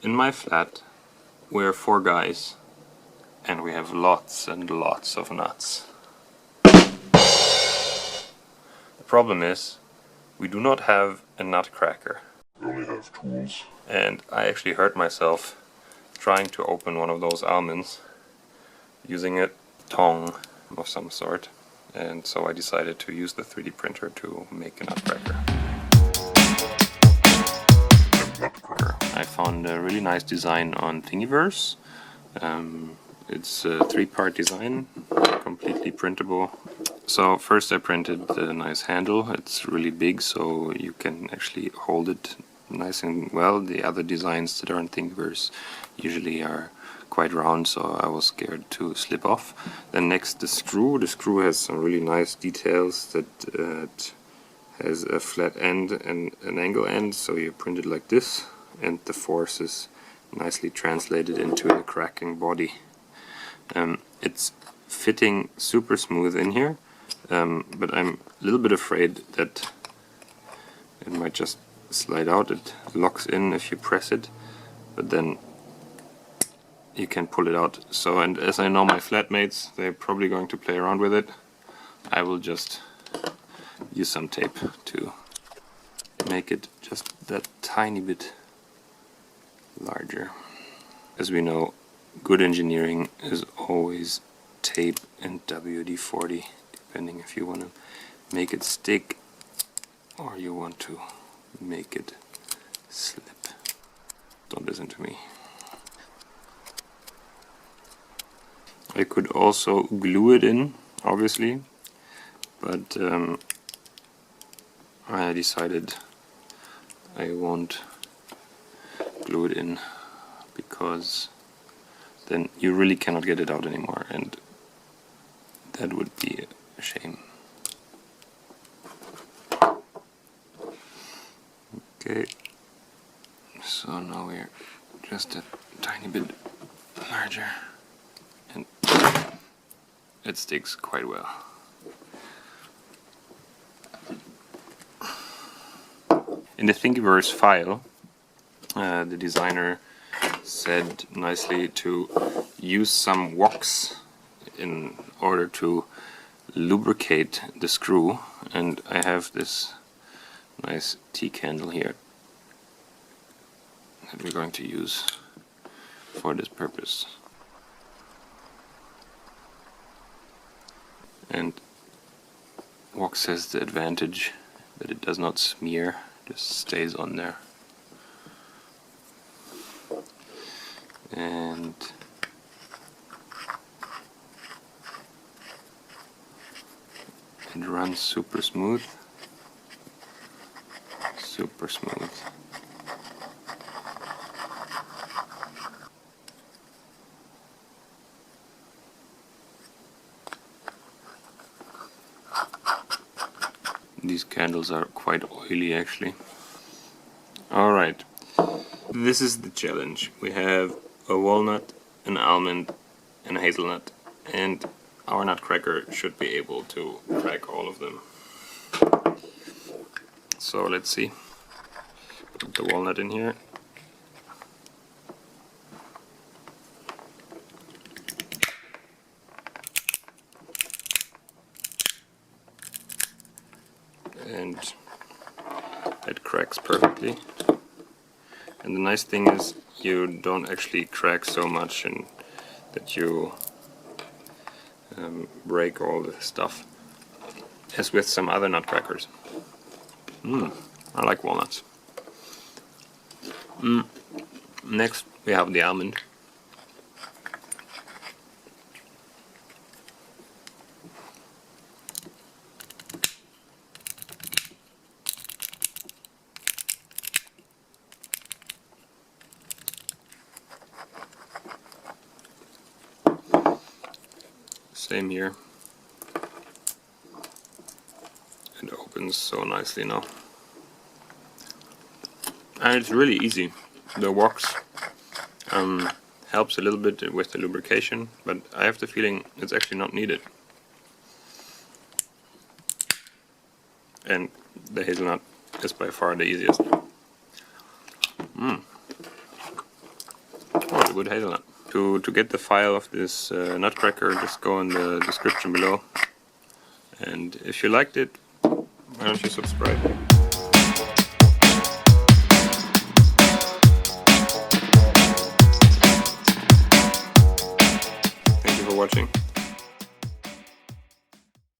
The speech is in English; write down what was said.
in my flat we're 4 guys and we have lots and lots of nuts. The problem is we do not have a nutcracker. We only have tools. And I actually hurt myself trying to open one of those almonds using a tong of some sort. And so I decided to use the 3D printer to make a nutcracker. I found a really nice design on Thingiverse. It's a 3-part design, completely printable. So first I printed the nice handle. It's really big, so you can actually hold it nice and well. The other designs that are on Thingiverse usually are quite round, so I was scared to slip off. Then next the screw. The screw has some really nice details that it has a flat end and an angle end, so you print it like this, and the force is nicely translated into the cracking body. It's fitting super smooth in here, but I'm a little bit afraid that it might just slide out. It locks in if you press it, but then you can pull it out. So, and as I know my flatmates, they're probably going to play around with it, I will just use some tape to make it just that tiny bit larger. As we know, good engineering is always tape and WD-40, depending if you want to make it stick or you want to make it slip. Don't listen to me. I could also glue it in, obviously, but I decided I won't glue it in because then you really cannot get it out anymore, and that would be a shame. Okay, so now we're just a tiny bit larger and it sticks quite well. In the Thingiverse file, the designer said nicely to use some wax in order to lubricate the screw, and I have this nice tea candle here that we're going to use for this purpose. And wax has the advantage that it does not smear, just stays on there. And it runs super smooth. Super smooth. These candles are quite oily actually. Alright, this is the challenge. We have a walnut, an almond, and a hazelnut, and our nutcracker should be able to crack all of them. So let's see. Put the walnut in here. And it cracks perfectly. And the nice thing is you don't actually crack so much and that you break all the stuff as with some other nutcrackers. I like walnuts. Next we have the almond. Same here. It opens so nicely now. And it's really easy. The wax helps a little bit with the lubrication, but I have the feeling it's actually not needed. And the hazelnut is by far the easiest. would help a lot. To get the file of this Nutcracker, just go in the description below. And if you liked it, why don't you subscribe? Thank you for watching.